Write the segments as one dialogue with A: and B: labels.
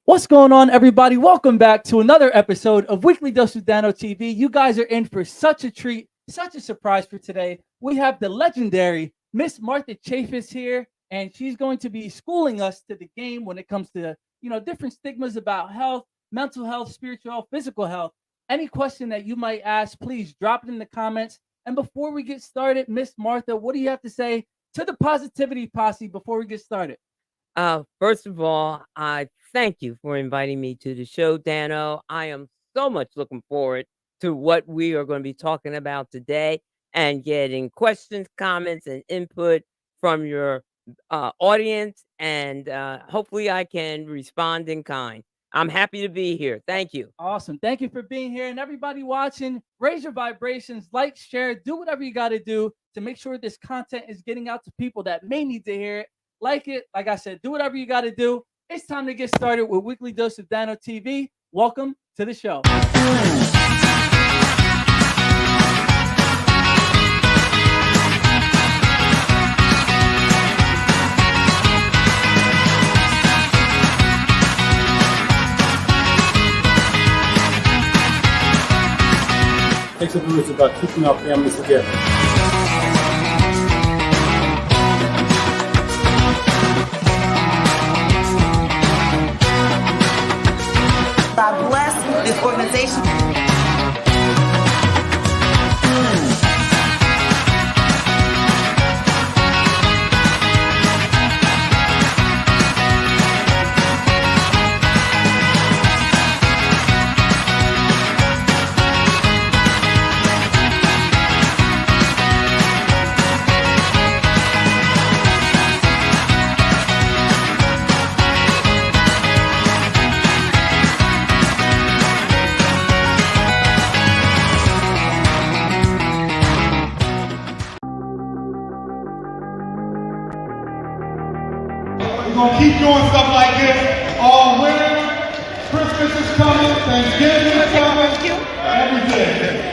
A: What's going on, everybody? Welcome back to another episode of Weekly Dose with Dano TV. You guys are in for such a treat, such a surprise for today. We have the legendary Miss Martha Chavis here, and she's going to be schooling us to the game when it comes to, different stigmas about health, mental health, spiritual health, physical health. Any question that you might ask, please drop it in the comments. And before we get started, Miss Martha, what do you have to say to the positivity posse before we get started?
B: First of all, I thank you for inviting me to the show, Dano. I am so much looking forward to what we are going to be talking about today and getting questions, comments, and input from your audience. And hopefully, I can respond in kind. I'm happy to be here. Thank you.
A: Awesome. Thank you for being here. And everybody watching, raise your vibrations, like, share, do whatever you got to do to make sure this content is getting out to people that may need to hear it. Like it, like I said, do whatever you got to do. It's time to get started with Weekly Dose of Dano TV. Welcome to the show.
C: Takes a village about keeping our families together.
D: God bless this organization.
E: We're going to keep doing stuff like this all winter. Christmas is coming, Thanksgiving is coming, everything.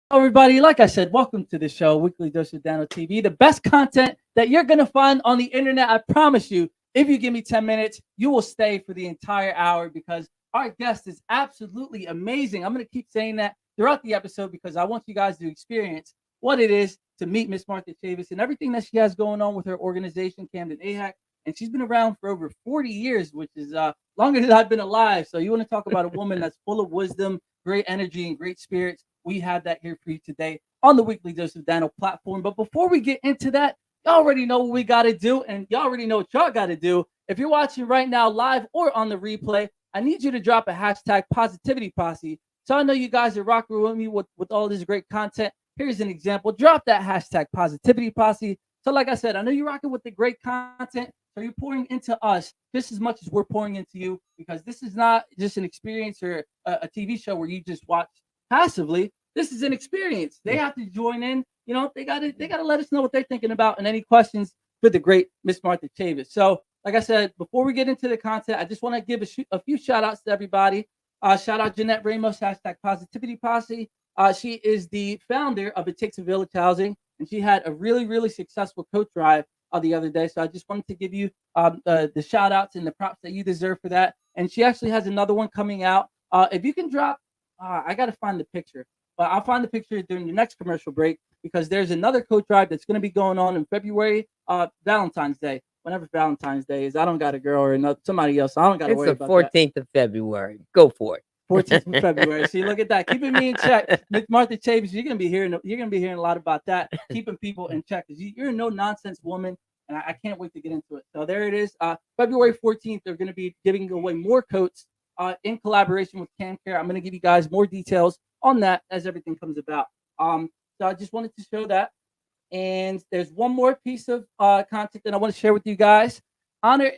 A: Everybody, like I said, welcome to the show, Weekly Dose of Dano TV, the best content that you're going to find on the internet. I promise you, if you give me 10 minutes, you will stay for the entire hour because our guest is absolutely amazing. I'm going to keep saying that throughout the episode because I want you guys to experience what it is to meet Miss Martha Chavis and everything that she has going on with her organization, Camden AHEC. And she's been around for over 40 years, which is longer than I've been alive. So you want to talk about a woman that's full of wisdom, great energy, and great spirits. We have that here for you today on the Weekly Dose of Dano platform. But before we get into that, y'all already know what we got to do, and y'all already know what y'all got to do. If you're watching right now live or on the replay, I need you to drop a hashtag positivity posse. So I know you guys are rocking with me with all this great content. Here's an example. Drop that hashtag positivity posse. So like I said, I know you're rocking with the great content. So you're pouring into us just as much as we're pouring into you, because this is not just an experience or a TV show where you just watch passively. this is an experience. They have to join in. You know, they gotta let us know what they're thinking about and any questions for the great Miss Martha Chavis. So, like I said, before we get into the content, I just want to give a few shout outs to everybody. Shout out Jeanette Ramos, #Positivity Posse. She is the founder of It Takes a Village Housing, and she had a really, really successful coat drive the other day. So I just wanted to give you the shout outs and the props that you deserve for that. And she actually has another one coming out. If you can drop, I got to find the picture, but I'll find the picture during the next commercial break, because there's another coat drive that's going to be going on in February, Valentine's Day. Whenever Valentine's Day is, I don't got a girl or somebody else. So I don't got to worry about that.
B: It's the 14th of February. Go for it.
A: 14th of February. See, look at that. Keeping me in check. Miss Martha Chavis, you're gonna be hearing a lot about that. Keeping people in check, because you're a no nonsense woman, and I can't wait to get into it. So there it is. February 14th, they're gonna be giving away more coats in collaboration with CanCare. I'm gonna give you guys more details on that as everything comes about. So I just wanted to show that. And there's one more piece of content that I want to share with you guys. Honor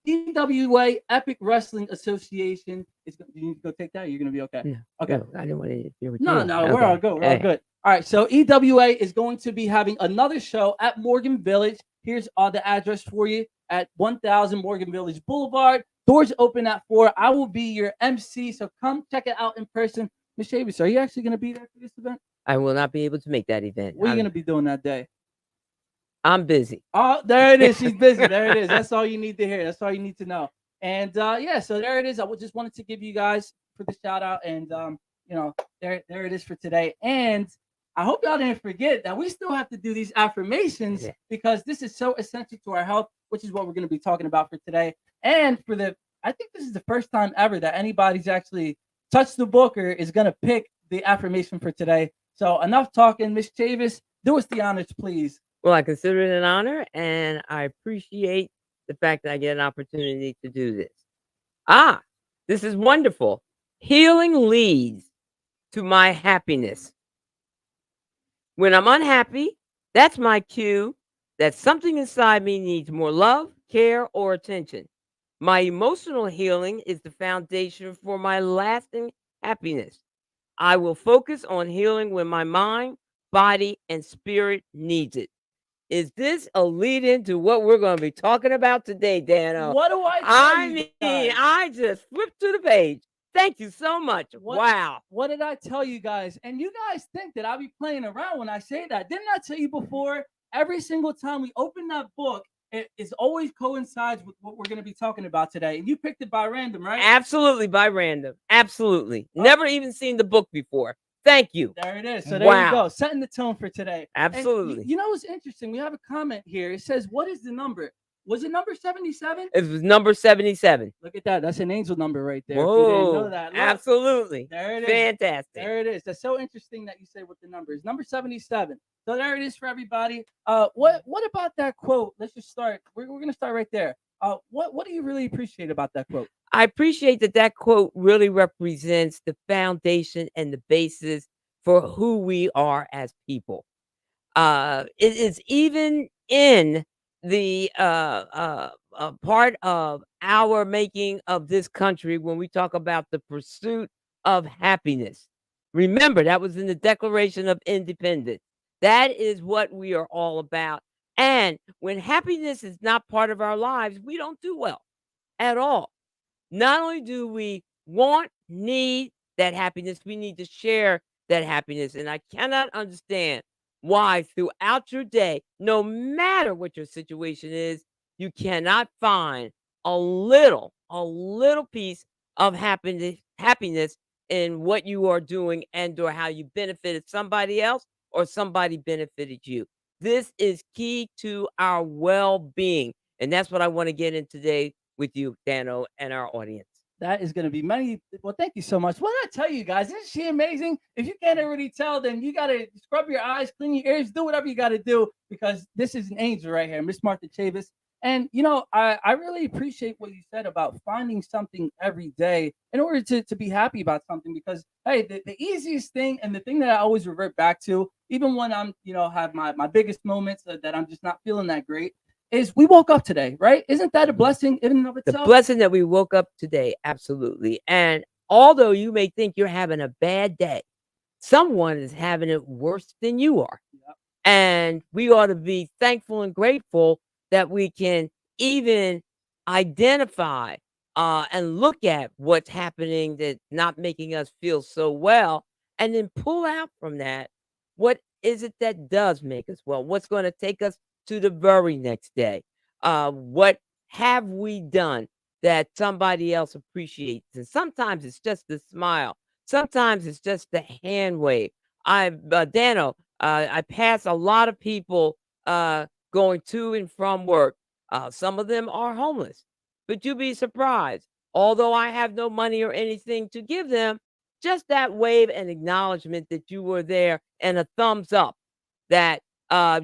A: EWA Epic Wrestling Association. You need to go take that. Or you're gonna be okay.
B: No,
A: okay.
B: No, I didn't want to interfere with
A: No,
B: you.
A: no,
B: Okay.
A: we're all good. We're all good. All right. So EWA is going to be having another show at Morgan Village. Here's the address for you at 1000 Morgan Village Boulevard. Doors open at 4. I will be your MC, so come check it out in person. Ms. Chavis, are you actually going to be there for this event?
B: I will not be able to make that event.
A: What are you going to be doing that day?
B: I'm busy.
A: Oh, there it is. She's busy. There it is. That's all you need to hear. That's all you need to know. And yeah, so there it is. I just wanted to give you guys for the shout out, and there it is for today. And I hope y'all didn't forget that we still have to do these affirmations, because this is so essential to our health, which is what we're going to be talking about for today. And I think this is the first time ever that anybody's actually touched the book or is going to pick the affirmation for today. So enough talking. Miss Chavis, do us the honors, please.
B: Well, I consider it an honor, and I appreciate the fact that I get an opportunity to do this. This is wonderful. Healing leads to my happiness. When I'm unhappy, that's my cue that something inside me needs more love, care, or attention. My emotional healing is the foundation for my lasting happiness. I will focus on healing when my mind, body, and spirit needs it. Is this a lead into what we're going to be talking about today, Dano?
A: What do I
B: mean, I just flipped to the page. Thank you so much. Wow.
A: What did I tell you guys? And you guys think that I'll be playing around when I say that. Didn't I tell you before? Every single time we open that book, it always coincides with what we're going to be talking about today. And you picked it by random, right?
B: Absolutely by random. Absolutely. Never even seen the book before. Thank you.
A: There it is. So there you go. Setting the tone for today.
B: Absolutely.
A: And you know what's interesting? We have a comment here. It says, what is the number? Was it number 77?
B: It was number 77.
A: Look at that. That's an angel number right there.
B: Whoa,
A: if you didn't know that. Look,
B: absolutely.
A: There it is.
B: Fantastic.
A: There it is. That's so interesting that you say what the number is. Number 77. So there it is for everybody. What about that quote? Let's just start. We're going to start right there. What do you really appreciate about that quote?
B: I appreciate that quote really represents the foundation and the basis for who we are as people. It is even in the part of our making of this country when we talk about the pursuit of happiness. Remember, that was in the Declaration of Independence. That is what we are all about. And when happiness is not part of our lives, we don't do well at all. Not only do we need that happiness, we need to share that happiness. And I cannot understand why throughout your day, no matter what your situation is, you cannot find a little piece of happiness in what you are doing and or how you benefited somebody else or somebody benefited you. This is key to our well-being. And that's what I want to get in today with you, Dano, and our audience.
A: That is going to be many. Well, thank you so much. What did I tell you guys? Isn't she amazing? If you can't already tell, then you got to scrub your eyes, clean your ears, do whatever you got to do, because this is an angel right here, Miss Martha Chavis. And, I really appreciate what you said about finding something every day in order to be happy about something, because, hey, the easiest thing and the thing that I always revert back to, even when I'm, have my biggest moments that I'm just not feeling that great, is we woke up today, right? Isn't that a blessing in and of itself?
B: The blessing that we woke up today, absolutely. And although you may think you're having a bad day, someone is having it worse than you are.
A: Yep.
B: And we ought to be thankful and grateful that we can even identify and look at what's happening that's not making us feel so well, and then pull out from that what is it that does make us well? What's going to take us to the very next day? What have we done that somebody else appreciates? And sometimes it's just the smile. Sometimes it's just the hand wave. Dano, I pass a lot of people going to and from work. Some of them are homeless, but you'd be surprised. Although I have no money or anything to give them, just that wave and acknowledgement that you were there and a thumbs up that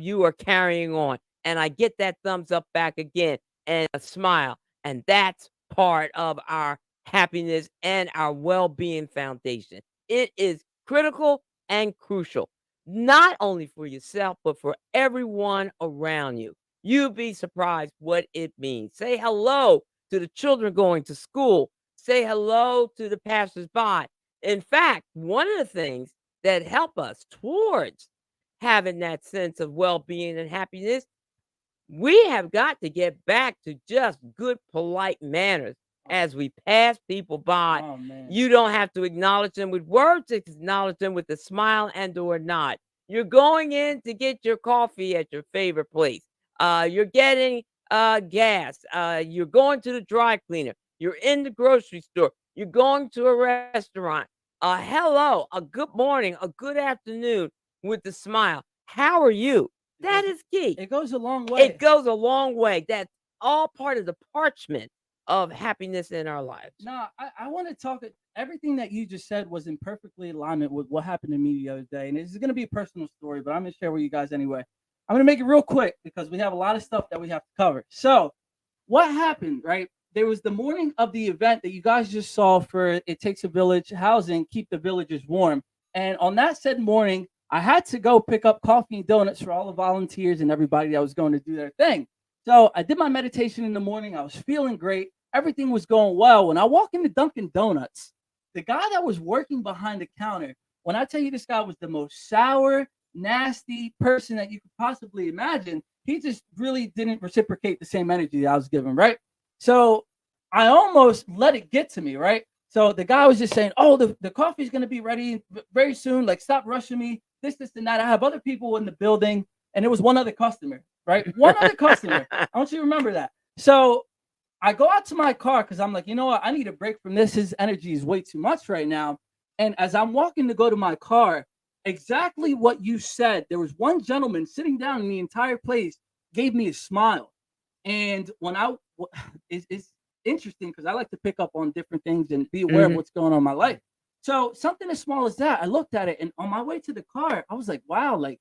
B: you are carrying on. And I get that thumbs up back again and a smile. And that's part of our happiness and our well being foundation. It is critical and crucial, not only for yourself, but for everyone around you. You'd be surprised what it means. Say hello to the children going to school. Say hello to the passersby. In fact, one of the things that help us towards having that sense of well-being and happiness, we have got to get back to just good, polite manners as we pass people by.
A: Oh man.
B: You don't have to acknowledge them with words, acknowledge them with a smile and or nod. You're going in to get your coffee at your favorite place. You're getting gas. You're going to the dry cleaner. You're in the grocery store. You're going to a restaurant. Hello, a good morning, a good afternoon with a smile. How are you? That is key.
A: It goes a long way.
B: It goes a long way. That's all part of the parchment of happiness in our lives.
A: No, I want to talk. Everything that you just said was in perfectly alignment with what happened to me the other day. And this is going to be a personal story, but I'm going to share with you guys anyway. I'm going to make it real quick because we have a lot of stuff that we have to cover. So, what happened, right? There was the morning of the event that you guys just saw for It Takes a Village Housing, Keep the Villagers Warm. And on that said morning, I had to go pick up coffee and donuts for all the volunteers and everybody that was going to do their thing. So I did my meditation in the morning. I was feeling great. Everything was going well. When I walk into Dunkin' Donuts, the guy that was working behind the counter, when I tell you this guy was the most sour, nasty person that you could possibly imagine, he just really didn't reciprocate the same energy that I was giving, right? So I almost let it get to me, right? So the guy was just saying, oh, the coffee's going to be ready very soon. Like, stop rushing me. This, and that. I have other people in the building. And it was one other customer, right? One other customer. I want you to remember that. So I go out to my car because I'm like, you know what? I need a break from this. His energy is way too much right now. And as I'm walking to go to my car, exactly what you said, there was one gentleman sitting down in the entire place, gave me a smile. And when it's interesting because I like to pick up on different things and be aware of what's going on in my life. So something as small as that, I looked at it, and on my way to the car, I was like, wow, like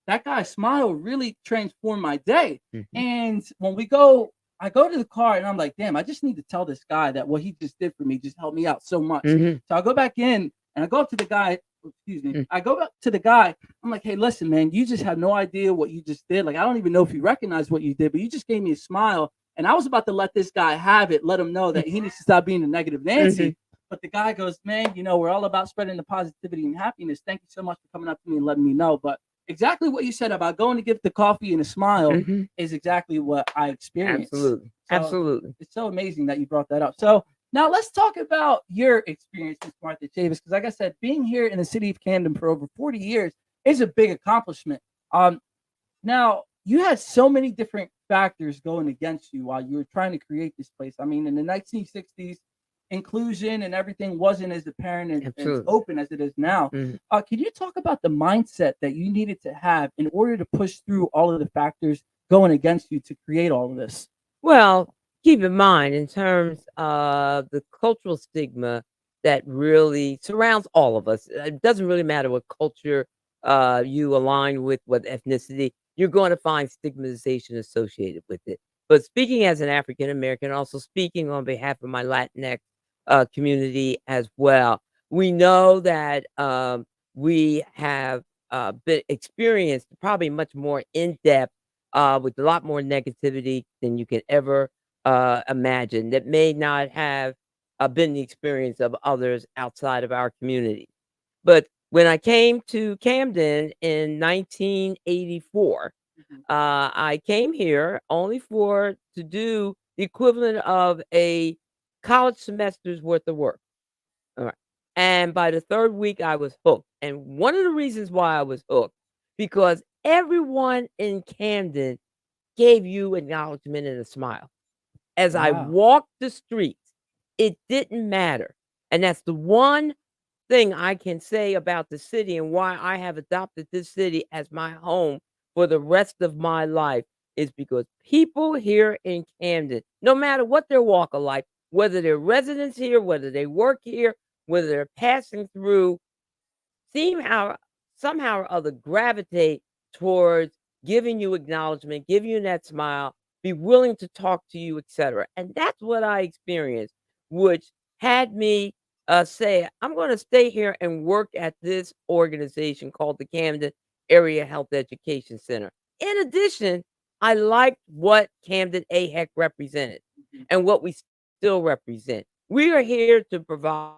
A: that guy's smile really transformed my day. And when I go to the car and I'm like, damn, I just need to tell this guy that what he just did for me just helped me out so much. So I go back in and I go up to the guy. Excuse me. I go up to the guy. I'm like, hey, listen, man, you just have no idea what you just did. Like, I don't even know if you recognize what you did, but you just gave me a smile. And I was about to let this guy have it, let him know that he needs to stop being a negative Nancy. But the guy goes, man, you know, we're all about spreading the positivity and happiness. Thank you so much for coming up to me and letting me know. But exactly what you said about going to give the coffee and a smile is exactly what I experienced.
B: Absolutely.
A: So
B: Absolutely.
A: It's so amazing that you brought that up. So now let's talk about your experience, Ms. Martha Chavis, because like I said, being here in the city of Camden for over 40 years is a big accomplishment. Now, you had so many different factors going against you while you were trying to create this place. I mean, in the 1960s, inclusion and everything wasn't as apparent and as open as it is now. Can you talk about the mindset that you needed to have in order to push through all of the factors going against you to create all of this?
B: Well, keep in mind, in terms of the cultural stigma that really surrounds all of us, it doesn't really matter what culture you align with, what ethnicity, you're going to find stigmatization associated with it. But speaking as an African American, also speaking on behalf of my Latinx community as well, we know that we have been experienced probably much more in depth with a lot more negativity than you can ever imagine. That may not have been the experience of others outside of our community. But When I came to Camden in 1984,
A: Mhm.
B: I came here only to do the equivalent of a college semester's worth of work. All right. And by the third week, I was hooked. And one of the reasons why I was hooked, because everyone in Camden gave you acknowledgement and a smile. As I
A: Wow.
B: walked the streets, it didn't matter. And that's the one thing I can say about the city and why I have adopted this city as my home for the rest of my life is because people here in Camden, no matter what their walk of life, whether they're residents here, whether they work here, whether they're passing through, seem how somehow or other gravitate towards giving you acknowledgement, giving you that smile, be willing to talk to you, etc. And that's what I experienced, which had me say, I'm going to stay here and work at this organization called the Camden Area Health Education Center. In addition, I liked what Camden AHEC represented
A: Mhm.
B: and what we still represent. We are here to provide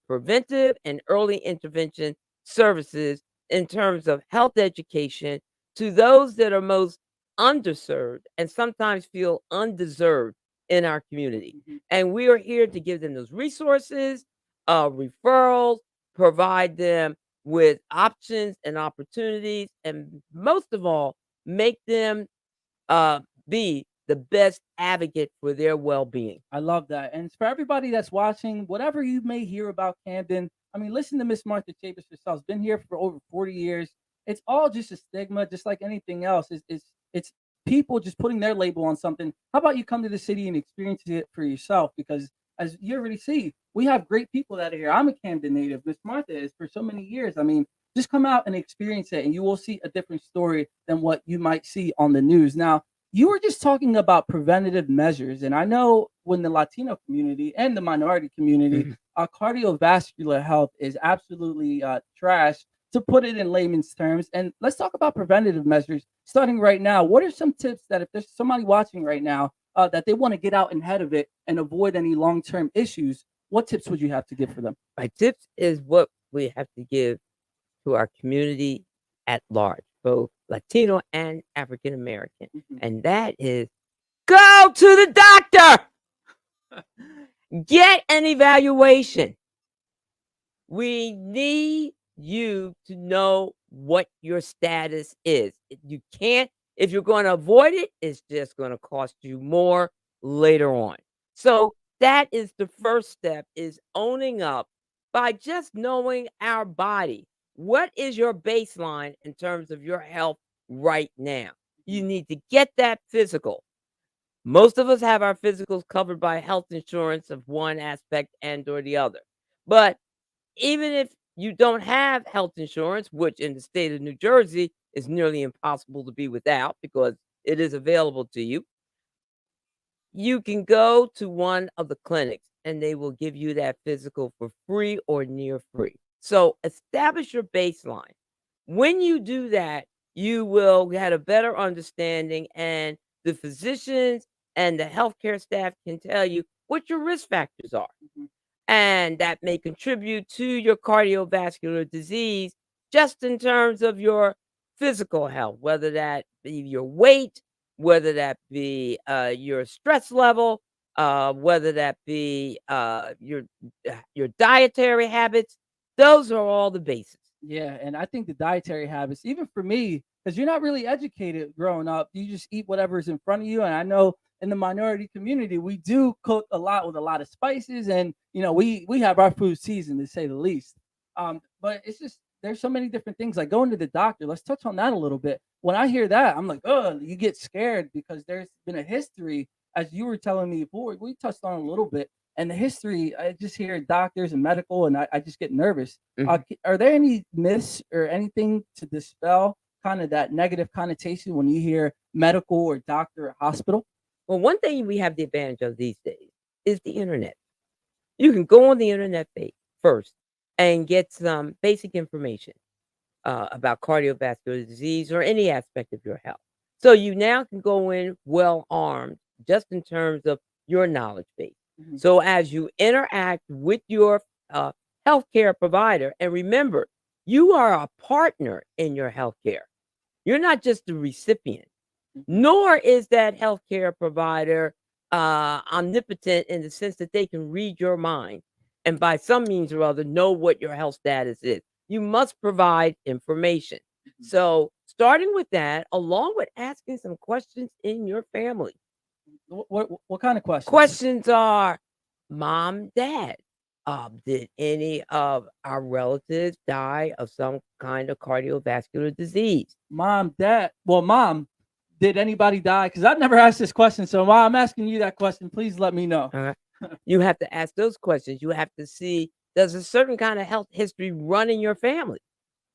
B: preventive and early intervention services in terms of health education to those that are most underserved and sometimes feel undeserved in our community.
A: Mhm.
B: And we are here to give them those resources, referrals, provide them with options and opportunities, and most of all, make them uh, be the best advocate for their well being.
A: I love that. And for everybody that's watching, whatever you may hear about Camden, I mean, listen to Miss Martha Chavis herself. She's been here for over 40 years. It's all just a stigma, just like anything else. It's people just putting their label on something. How about you come to the city and experience it for yourself? Because as you already see, we have great people that are here. I'm a Camden native. Miss Martha is for so many years. I mean, just come out and experience it, and you will see a different story than what you might see on the news. Now, you were just talking about preventative measures, and I know when the Latino community and the minority community,
B: Mhm.
A: cardiovascular health is absolutely trash, to put it in layman's terms. And let's talk about preventative measures starting right now. What are some tips that if there's somebody watching right now that they want to get out ahead of it and avoid any long-term issues? What tips would you have to give for them?
B: My tips is what we have to give to our community at large, both Latino and African American.
A: Mhm.
B: And that is go to the doctor, get an evaluation. We need you to know what your status is. You can't, if you're going to avoid it, it's just going to cost you more later on. So that is the first step is owning up by just knowing our body. What is your baseline in terms of your health right now? You need to get that physical. Most of us have our physicals covered by health insurance of one aspect and or the other. But even if you don't have health insurance, which in the state of New Jersey is nearly impossible to be without because it is available to you, you can go to one of the clinics and they will give you that physical for free or near free. So establish your baseline. When you do that, you will get a better understanding, and the physicians and the healthcare staff can tell you what your risk factors are,
A: Mhm.
B: and that may contribute to your cardiovascular disease just in terms of your physical health, whether that be your weight, whether that be your stress level, whether that be your dietary habits. Those are all the bases.
A: Yeah, and I think the dietary habits, even for me, because you're not really educated growing up, you just eat whatever's in front of you. And I know in the minority community, we do cook a lot with a lot of spices, and we have our food seasoned to say the least. But it's just there's so many different things like going to the doctor. Let's touch on that a little bit. When I hear that, I'm like, oh, you get scared because there's been a history, as you were telling me before. We touched on it a little bit, and the history. I just hear doctors and medical, and I just get nervous.
B: Mhm.
A: Are there any myths or anything to dispel kind of that negative connotation when you hear medical or doctor or hospital?
B: Well, one thing we have the advantage of these days is the internet. You can go on the internet first and get some basic information about cardiovascular disease or any aspect of your health. So you now can go in well armed just in terms of your knowledge base.
A: Mhm.
B: So as you interact with your healthcare provider. And remember, you are a partner in your healthcare. You're not just the recipient, nor is that healthcare provider omnipotent in the sense that they can read your mind and by some means or other know what your health status is. You must provide information. So, starting with that, along with asking some questions in your family.
A: What kind of questions?
B: Questions are, Mom, Dad, did any of our relatives die of some kind of cardiovascular disease?
A: Mom, Dad. Well, Mom, did anybody die? Because I've never asked this question. So, Mom, I'm asking you that question. Please let me know.
B: All right. You have to ask those questions. You have to see, does a certain kind of health history run in your family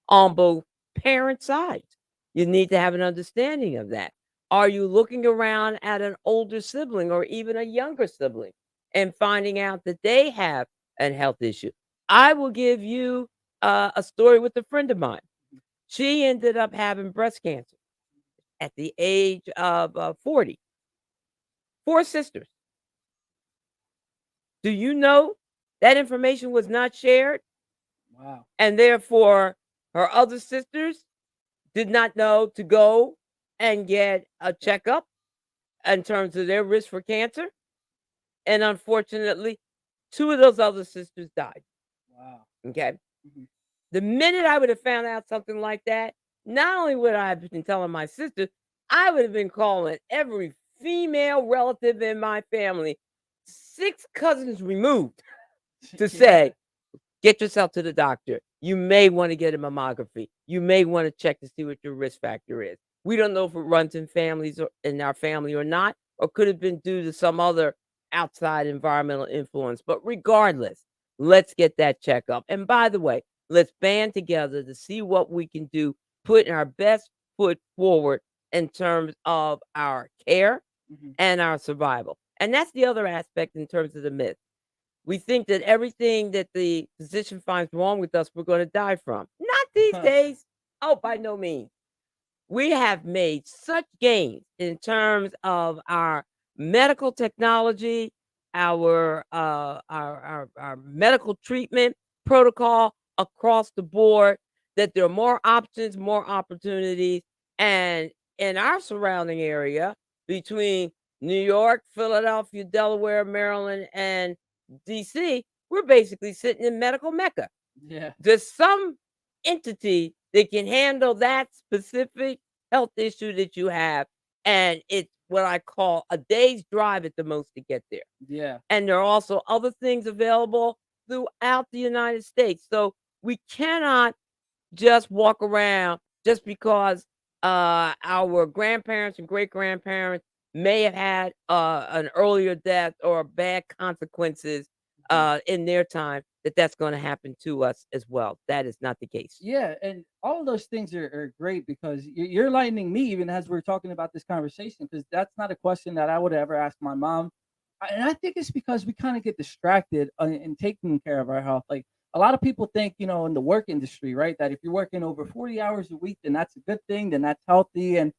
B: on both parent sides? You need to have an understanding of that. Are you looking around at an older sibling or even a younger sibling and finding out that they have a health issue? I will give you a story with a friend of mine. She ended up having breast cancer at the age of 40. 4 sisters. Do you know that information was not shared?
A: Wow.
B: And therefore, her other sisters did not know to go and get a checkup in terms of their risk for cancer. And unfortunately, 2 of those other sisters died.
A: Wow.
B: Okay.
A: Mhm.
B: The minute I would have found out something like that, not only would I have been telling my sister, I would have been calling every female relative in my family, 6 cousins removed, to
A: Yeah.
B: say, get yourself to the doctor. You may want to get a mammography. You may want to check to see what your risk factor is. We don't know if it runs in families or in our family or not, or could have been due to some other outside environmental influence. But regardless, let's get that checkup. And by the way, let's band together to see what we can do, putting our best foot forward in terms of our care
A: Mhm.
B: and our survival. And that's the other aspect in terms of the myth. We think that everything that the physician finds wrong with us, we're going to die from. Not these days. Oh, by no means. We have made such gains in terms of our medical technology, our medical treatment protocol across the board, that there are more options, more opportunities. And in our surrounding area, between New York, Philadelphia, Delaware, Maryland, and DC, we're basically sitting in medical mecca.
A: Yeah.
B: There's some entity that can handle that specific health issue that you have, and it's what I call a day's drive at the most to get there.
A: Yeah.
B: And there are also other things available throughout the United States. So we cannot just walk around just because our grandparents and great grandparents may have had an earlier death or bad consequences in their time, that's going to happen to us as well. That is not the case.
A: Yeah, and all of those things are great because you're enlightening me even as we're talking about this conversation because that's not a question that I would ever ask my mom. And I think it's because we kind of get distracted in taking care of our health. Like a lot of people think, in the work industry, right, that if you're working over 40 hours a week, then that's a good thing, then that's healthy. And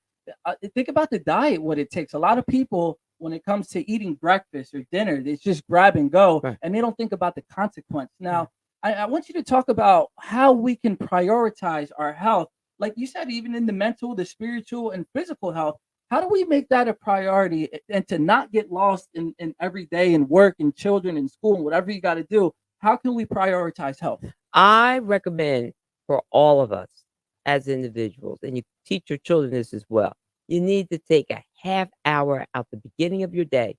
A: think about the diet, what it takes. A lot of people, when it comes to eating breakfast or dinner, they just grab and go,
B: Right.
A: and they don't think about the consequence. Now, I want you to talk about how we can prioritize our health. Like you said, even in the mental, the spiritual, and physical health, how do we make that a priority and to not get lost in every day and work and children and school and whatever you got to do? How can we prioritize health?
B: I recommend for all of us as individuals, and you teach your children this as well, you need to take a half hour at the beginning of your day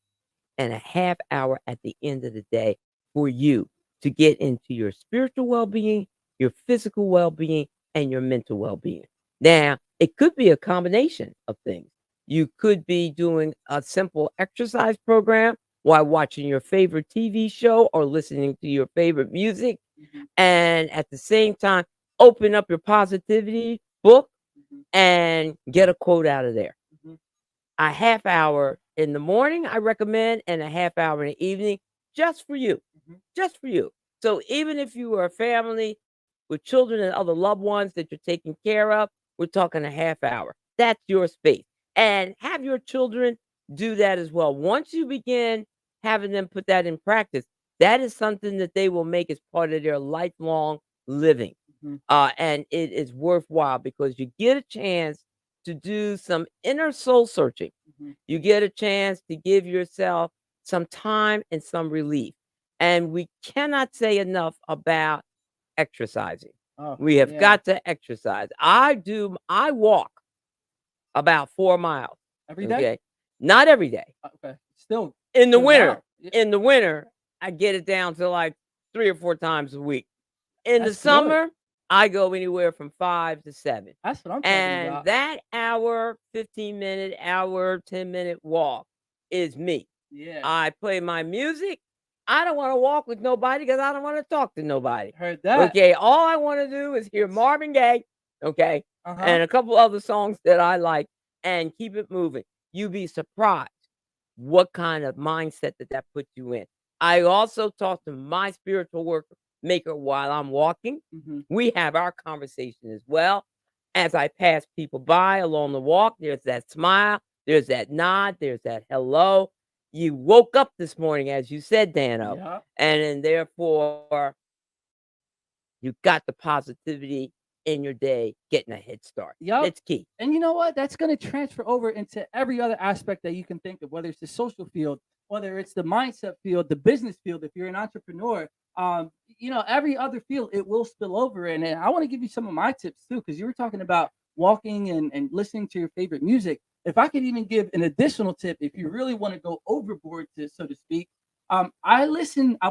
B: and a half hour at the end of the day for you to get into your spiritual well-being, your physical well-being, and your mental well-being. Now, it could be a combination of things. You could be doing a simple exercise program while watching your favorite TV show or listening to your favorite music.
A: Mhm.
B: And at the same time, open up your positivity book
A: Mhm.
B: and get a quote out of there.
A: Mhm.
B: A half hour in the morning, I recommend, and a half hour in the evening, just for you.
A: Mhm.
B: Just for you. So even if you are a family with children and other loved ones that you're taking care of, we're talking a half hour. That's your space. And have your children do that as well. Once you begin having them put that in practice, that is something that they will make as part of their lifelong living.
A: Mhm.
B: And it is worthwhile because you get a chance to do some inner soul searching.
A: Mhm.
B: You get a chance to give yourself some time and some relief. And we cannot say enough about exercising.
A: Oh,
B: We have
A: yeah.
B: got to exercise. I walk about 4 miles.
A: Every day?
B: Okay. Not every day.
A: Okay. Still
B: In the
A: good
B: winter,
A: amount. Yeah,
B: in the winter, I get it down to like 3 or 4 times a week. In the
A: that's good.
B: summer, I go anywhere from 5 to 7.
A: That's what I'm talking
B: And
A: about.
B: that hour, 15-minute, hour, 10-minute walk is me.
A: Yeah.
B: I play my music. I don't want to walk with nobody because I don't want to talk to nobody.
A: Heard that.
B: Okay. All I want to do is hear Marvin Gaye, okay,
A: Uh-huh.
B: and a couple other songs that I like and keep it moving. You'd be surprised what kind of mindset that puts you in. I also talk to my spiritual worker maker while I'm walking.
A: Mhm.
B: We have our conversation as well. As I pass people by along the walk, there's that smile, there's that nod, there's that hello. You woke up this morning, as you said, Dano,
A: Yeah.
B: and therefore you got the positivity in your day, getting a head start.
A: Yup.
B: That's key.
A: And you know what? That's going to transfer over into every other aspect that you can think of, whether it's the social field, whether it's the mindset field, the business field, if you're an entrepreneur, every other field, it will spill over in. And I want to give you some of my tips too, because you were talking about walking and listening to your favorite music. If I could even give an additional tip, if you really want to go overboard, so to speak, I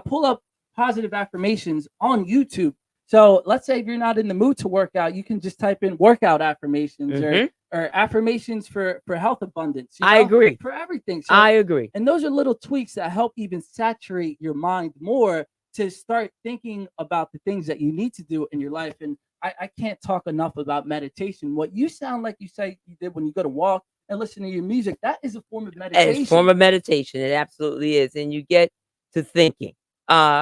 A: pull up positive affirmations on YouTube. So let's say if you're not in the mood to work out, you can just type in workout affirmations
B: Mhm.
A: or affirmations for health abundance.
B: I agree.
A: For everything. So,
B: I agree.
A: and those are little tweaks that help even saturate your mind more to start thinking about the things that you need to do in your life. And I can't talk enough about meditation. What you sound like you say you did when you go to walk and listen to your music, that is a form of meditation.
B: It's a form of meditation. It absolutely is. And you get to thinking.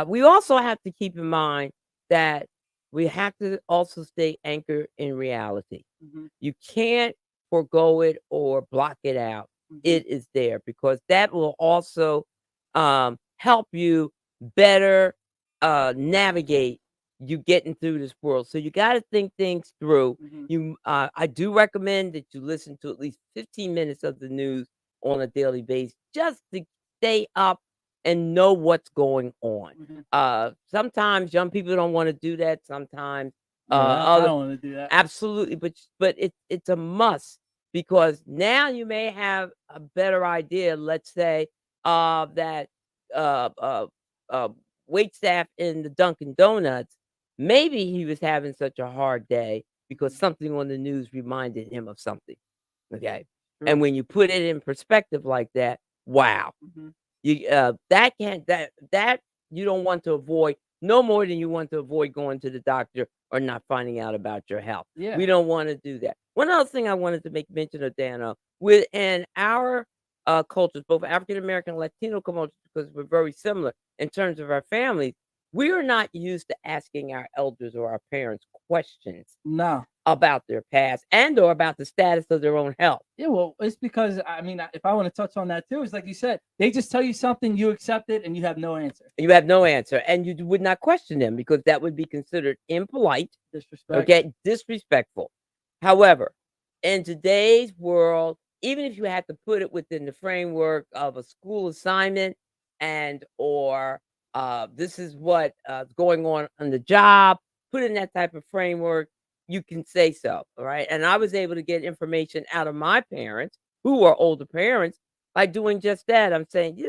B: We also have to keep in mind that we have to also stay anchored in reality.
A: Mhm,
B: You can't forego it or block it out.
A: mhm.
B: It is there because that will also help you better navigate you getting through this world. So you got to think things through.
A: Mhm.
B: I do recommend that you listen to at least 15 minutes of the news on a daily basis just to stay up and know what's going on.
A: Mhm.
B: Sometimes young people don't want to do that. Sometimes
A: Yeah, I
B: other
A: don't want to do that.
B: absolutely, but it's a must because now you may have a better idea. Let's say that uh, uh, uh, wait staff in the Dunkin' Donuts, maybe he was having such a hard day because something on the news reminded him of something. Okay, and
A: True.
B: when you put it in perspective like that, wow.
A: Mhm.
B: You that can't that you don't want to avoid no more than you want to avoid going to the doctor or not finding out about your health.
A: Yeah.
B: We don't want to do that. One other thing I wanted to make mention of, Dano, within our cultures, both African American and Latino cultures, because we're very similar in terms of our families, we are not used to asking our elders or our parents questions
A: No.
B: about their past and or about the status of their own health.
A: Yeah, well, it's because if I want to touch on that too, it's like you said, they just tell you something, you accept it, and you have no answer.
B: You have no answer, and you would not question them because that would be considered impolite,
A: Disrespect.
B: okay, disrespectful. However, in today's world, even if you had to put it within the framework of a school assignment and or this is what is going on the job, put in that type of framework, you can say so, all right? And I was able to get information out of my parents, who are older parents, by doing just that. I'm saying,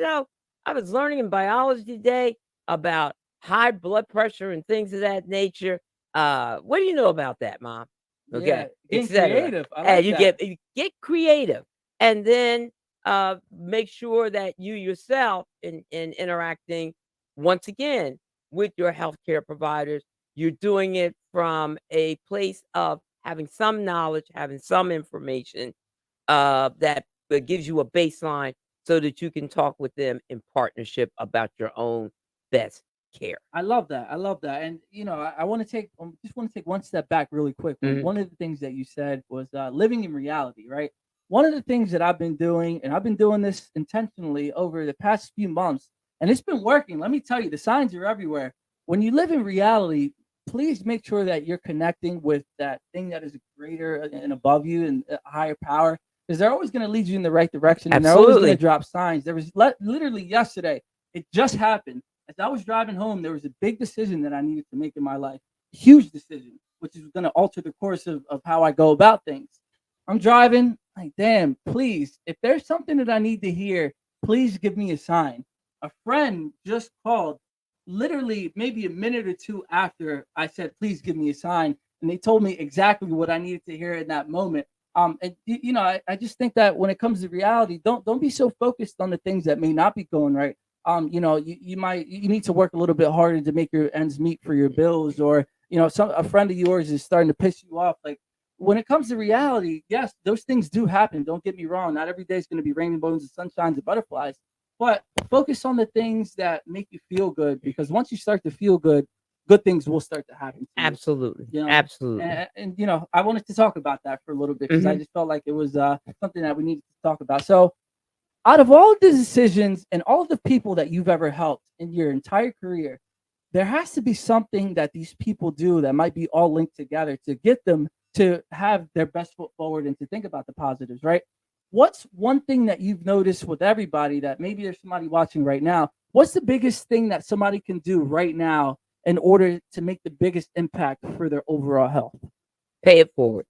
B: I was learning in biology today about high blood pressure and things of that nature. What do you know about that, Mom?
A: Yeah,
B: Okay,
A: getting
B: etc.
A: creative. I
B: And
A: like
B: you
A: that.
B: get creative, and then make sure that you yourself in interacting once again with your healthcare providers, you're doing it from a place of having some knowledge, having some information that gives you a baseline so that you can talk with them in partnership about your own best care.
A: I love that. I love that. And I want to take just want to take one step back really quick.
B: Mhm.
A: One of the things that you said was living in reality, right? One of the things that I've been doing, and I've been doing this intentionally over the past few months, And it's been working. Let me tell you, the signs are everywhere. When you live in reality, please make sure that you're connecting with that thing that is greater and above you and a higher power, because they're always going to lead you in the right direction, and they're always going to
B: Absolutely.
A: drop signs. There was literally yesterday, it just happened. As I was driving home, there was a big decision that I needed to make in my life, huge decision, which is going to alter the course of how I go about things. I'm driving, like, damn, please, if there's something that I need to hear, please give me a sign. A friend just called literally maybe a minute or two after I said, please give me a sign. And they told me exactly what I needed to hear in that moment. I just think that when it comes to reality, don't be so focused on the things that may not be going right. You need to work a little bit harder to make your ends meet for your bills, or a friend of yours is starting to piss you off. Like, when it comes to reality, yes, those things do happen. Don't get me wrong. Not every day is going to be rainbows and sunshines and butterflies, but focus on the things that make you feel good, because once you start to feel good, good things will start to happen to you.
B: Absolutely.
A: You know,
B: Absolutely.
A: and I wanted to talk about that for a little bit, because I
B: Mhm.
A: just felt like it was something that we needed to talk about. So, out of all the decisions and all the people that you've ever helped in your entire career, there has to be something that these people do that might be all linked together to get them to have their best foot forward and to think about the positives, right? What's one thing that you've noticed with everybody, that maybe there's somebody watching right now? What's the biggest thing that somebody can do right now in order to make the biggest impact for their overall health?
B: Pay it forward.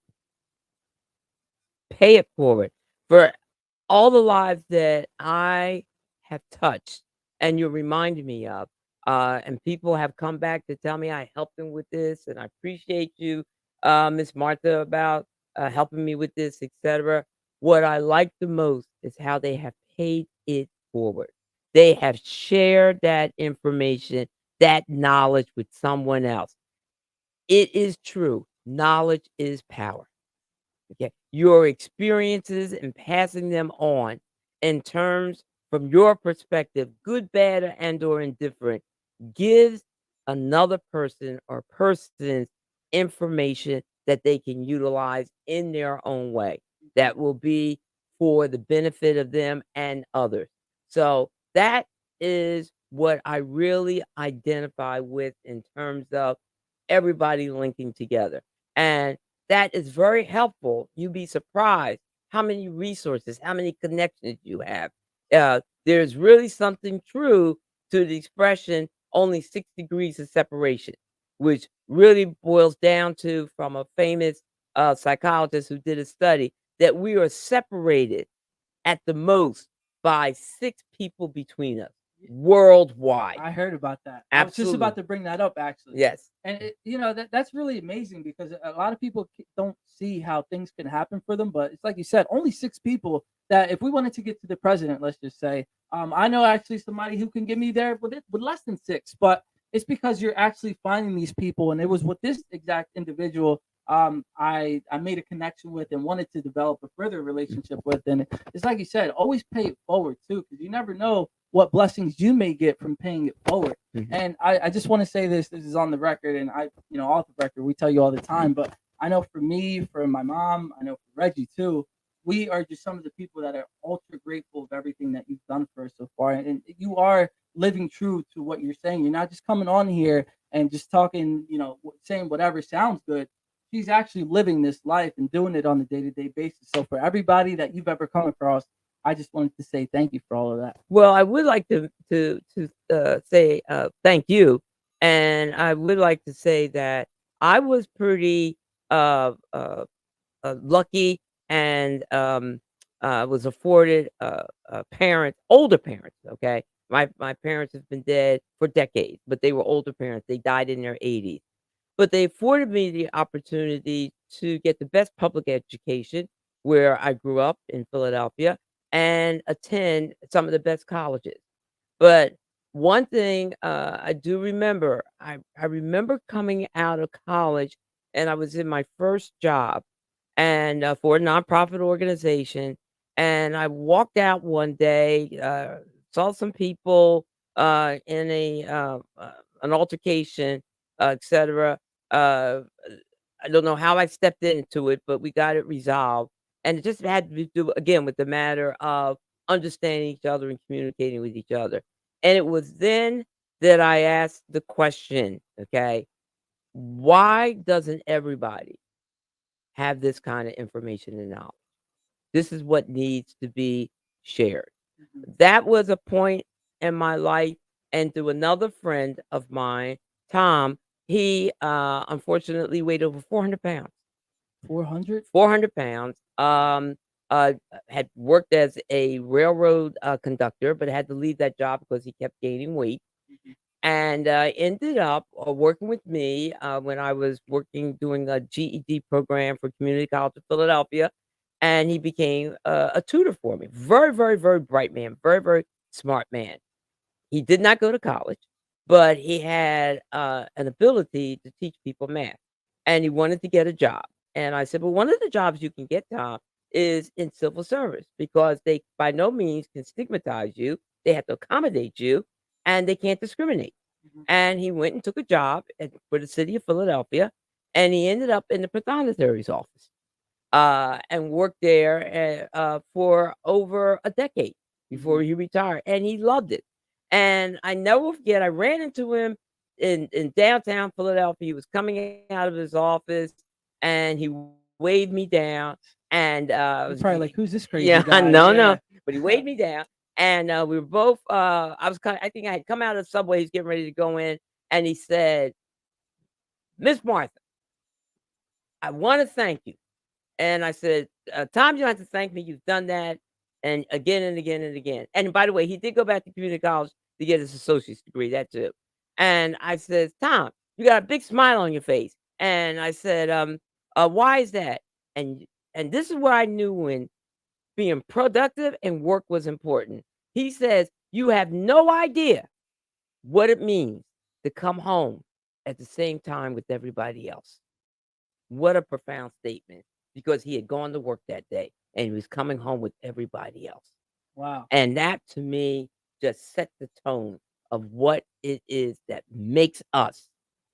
B: Pay it forward. For all the lives that I have touched and you're reminding me of, and people have come back to tell me I helped them with this, and I appreciate you, Miss Martha, about helping me with this, etc. What I like the most is how they have paid it forward. They have shared that information, that knowledge with someone else. It is true. Knowledge is power. Okay. Your experiences and passing them on in terms from your perspective, good, bad, and or indifferent, gives another person or persons information that they can utilize in their own way that will be for the benefit of them and others. So that is what I really identify with in terms of everybody linking together. And that is very helpful. You'd be surprised how many resources, how many connections you have. There's really something true to the expression only 6 degrees of separation, which really boils down to from a famous psychologist who did a study that we are separated at the most by 6 people between us worldwide.
A: I heard about that. I was just
B: Absolutely.
A: about to bring that up, actually.
B: Yes.
A: And that's really amazing, because a lot of people don't see how things can happen for them. But it's like you said, only 6 people. That if we wanted to get to the president, let's just say, I know actually somebody who can get me there with less than 6. But it's because you're actually finding these people, and it was with this exact individual. I made a connection with and wanted to develop a further relationship with. And it's like you said, always pay it forward too, because you never know what blessings you may get from paying it forward.
B: Mhm.
A: And I just want to say this is on the record, and off the record, we tell you all the time, but I know for me, for my mom, I know for Reggie too, we are just some of the people that are ultra grateful of everything that you've done for us so far. And you are living true to what you're saying. You're not just coming on here and just talking, saying whatever sounds good. She's actually living this life and doing it on a day-to-day basis. So for everybody that you've ever come across, I just wanted to say thank you for all of that.
B: Well, I would like to say thank you, and I would like to say that I was pretty lucky and was afforded parents, older parents. Okay, my parents have been dead for decades, but they were older parents. They died in their 80s, but they afforded me the opportunity to get the best public education where I grew up in Philadelphia and attend some of the best colleges. But one thing I do remember, I remember coming out of college and I was in my first job and for a nonprofit organization. And I walked out one day, saw some people in an altercation, etc. Uh, I don't know how I stepped into it, but we got it resolved. And it just had to do again with the matter of understanding each other and communicating with each other. And it was then that I asked the question, okay, why doesn't everybody have this kind of information and knowledge? This is what needs to be shared. That was a point in my life, and through another friend of mine, Tom, he unfortunately weighed over 400 pounds.
A: 400?
B: 400 pounds. Had worked as a railroad conductor, but had to leave that job because he kept gaining weight. And ended up working with me when I was doing a GED program for Community College of Philadelphia. And he became a tutor for me. Very, very, very bright man. Very, very smart man. He did not go to college, but he had an ability to teach people math. And he wanted to get a job. And I said, well, one of the jobs you can get, Tom, is in civil service, because they by no means can stigmatize you. They have to accommodate you, and they can't discriminate. And he went and took a job for the city of Philadelphia, and he ended up in the prothonothary's office and worked there for over a decade before he retired, and he loved it. And I never forget, I ran into him in downtown Philadelphia. He was coming out of his office, and he waved me down. And
A: You're probably like, who's this crazy
B: yeah,
A: guy?
B: no, but he waved me down. And we were both, I think I had come out of the subway, he's getting ready to go in, and he said, Miss Martha, I want to thank you. And I said, Tom, you don't have to thank me. You've done that. And again and again and again. And by the way, he did go back to community college to get his associate's degree, that too. And I said, Tom, you got a big smile on your face. And I said, why is that? And this is what I knew when being productive and work was important. He says, you have no idea what it means to come home at the same time with everybody else. What a profound statement, because he had gone to work that day and he was coming home with everybody else.
A: Wow.
B: And that to me just set the tone of what it is that makes us,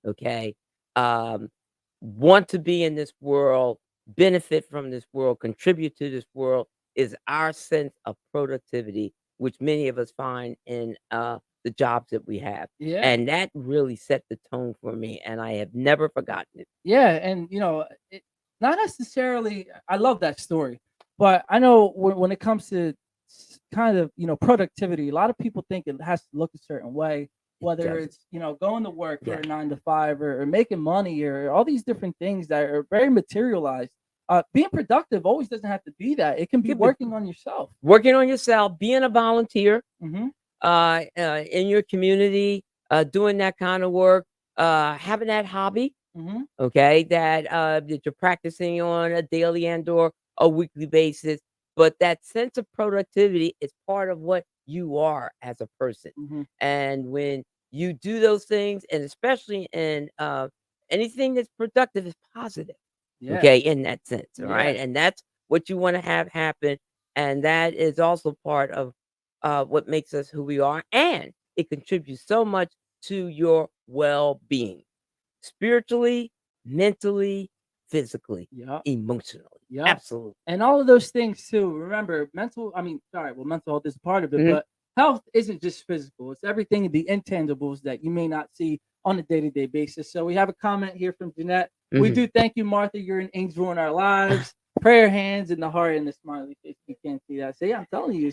B: okay, want to be in this world, benefit from this world, contribute to this world, is our sense of productivity, which many of us find in the jobs that we have.
A: Yeah.
B: And that really set the tone for me, and I have never forgotten it.
A: Yeah, and not necessarily. I love that story, but I know when it comes to kind of productivity, a lot of people think it has to look a certain way, whether it's going to work for a 9 to 5 or making money or all these different things that are very materialized. Being productive always doesn't have to be that. It can be working on yourself.
B: Working on yourself, being a volunteer
A: Mm-hmm.
B: in your community, doing that kind of work, having that hobby,
A: Mm-hmm.
B: okay, that you're practicing on a daily and or a weekly basis. But that sense of productivity is part of what you are as a person.
A: Mm-hmm.
B: And when you do those things, and especially in anything that's productive is positive.
A: Yeah.
B: Okay, in that sense, all
A: Yeah.
B: right? And that's what you want to have happen. And that is also part of what makes us who we are. And it contributes so much to your well-being, spiritually, mentally, physically,
A: Yeah.
B: emotionally.
A: Yeah.
B: Absolutely.
A: And all of those things too. Remember, mental health is part of it,
B: Mhm.
A: but health isn't just physical. It's everything, the intangibles that you may not see on a day-to-day basis. So we have a comment here from Jeanette. We
B: Mhm.
A: do thank you, Martha. You're an angel in our lives. Prayer hands and the heart and the smiley face. You can't see that. See, I'm telling you,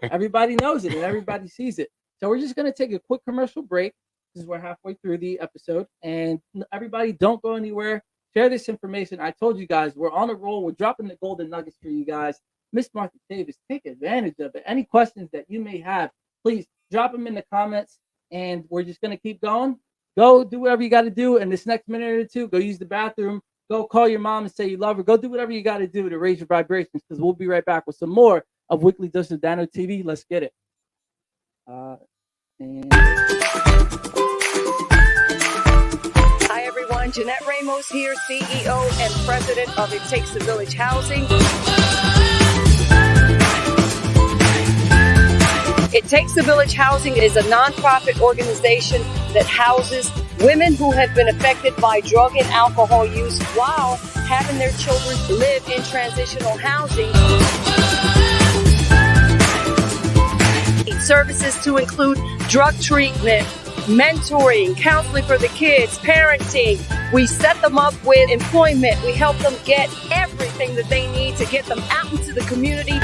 A: everybody knows it and everybody sees it. So we're just going to take a quick commercial break. Because we're halfway through the episode. And everybody, don't go anywhere. Share this information. I told you guys, we're on a roll. We're dropping the golden nuggets for you guys. Miss Martha Chavis, take advantage of it. Any questions that you may have, please drop them in the comments. And we're just going to keep going. Go do whatever you got to do in this next minute or two. Go use the bathroom. Go call your mom and say you love her. Go do whatever you got to do to raise your vibrations, because we'll be right back with some more of Weekly Dose of Dano TV. Let's get it.
F: Hi, everyone. Jeanette Ramos here, CEO and President of It Takes a Village Housing. It Takes a Village Housing is a nonprofit organization that houses women who have been affected by drug and alcohol use while having their children live in transitional housing. Services to include drug treatment, mentoring, counseling for the kids, parenting. We set them up with employment. We help them get everything that they need to get them out into the community.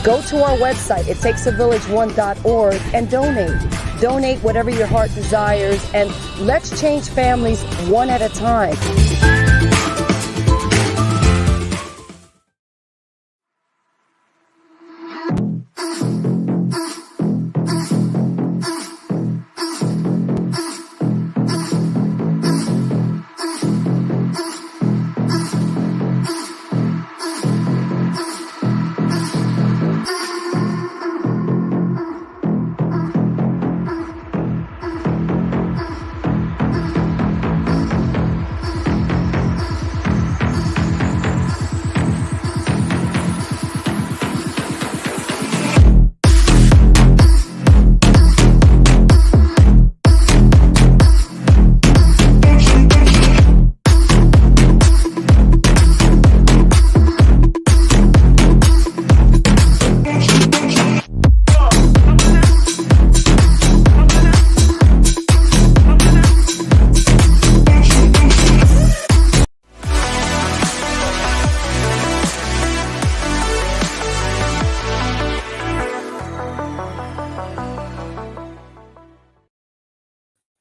F: Go to our website, ittakesaVillage1.org, and donate. Donate whatever your heart desires, and let's change families one at a time.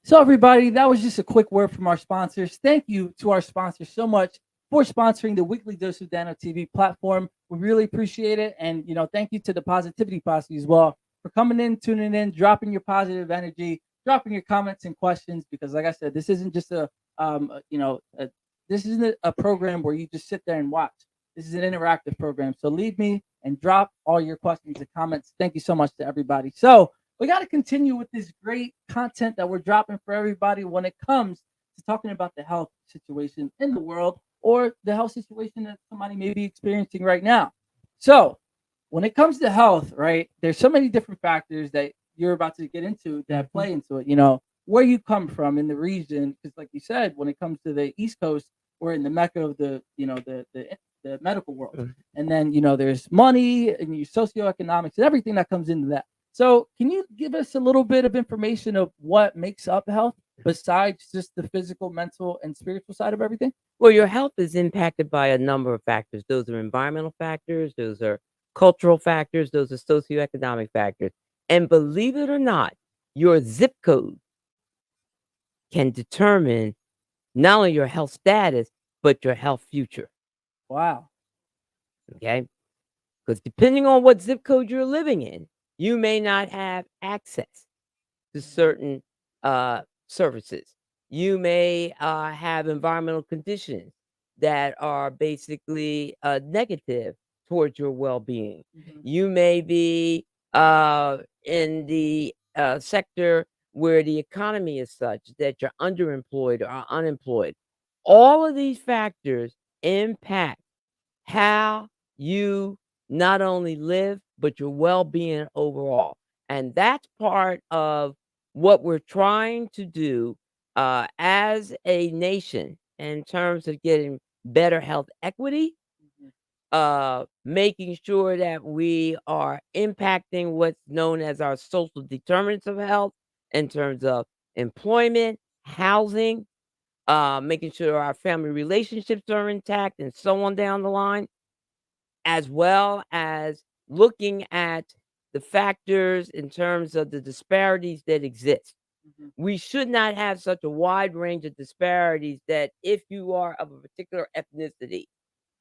A: So everybody, that was just a quick word from our sponsors. Thank you to our sponsors so much for sponsoring the Weekly Dose of Dano TV platform. We really appreciate it. And, thank you to the Positivity Posse as well for coming in, tuning in, dropping your positive energy, dropping your comments and questions, because like I said, this isn't just this isn't a program where you just sit there and watch. This is an interactive program. So leave me and drop all your questions and comments. Thank you so much to everybody. So we got to continue with this great content that we're dropping for everybody when it comes to talking about the health situation in the world or the health situation that somebody may be experiencing right now. So when it comes to health, right, there's so many different factors that you're about to get into that play into it. Where you come from in the region, because like you said, when it comes to the East Coast, we're in the mecca of the medical world. And then, there's money and your socioeconomics and everything that comes into that. So can you give us a little bit of information of what makes up health besides just the physical, mental, and spiritual side of everything?
B: Well, your health is impacted by a number of factors. Those are environmental factors, those are cultural factors, those are socioeconomic factors. And believe it or not, your zip code can determine not only your health status, but your health future.
A: Wow.
B: Okay? Because depending on what zip code you're living in, you may not have access to certain services. You may have environmental conditions that are basically negative towards your well-being. You may be in the sector where the economy is such that you're underemployed or unemployed. All of these factors impact how you not only live, but your well-being overall. And that's part of what we're trying to do as a nation in terms of getting better health equity, making sure that we are impacting what's known as our social determinants of health in terms of employment, housing, making sure our family relationships are intact, and so on down the line, as well as looking at the factors in terms of the disparities that exist. We should not have such a wide range of disparities that if you are of a particular ethnicity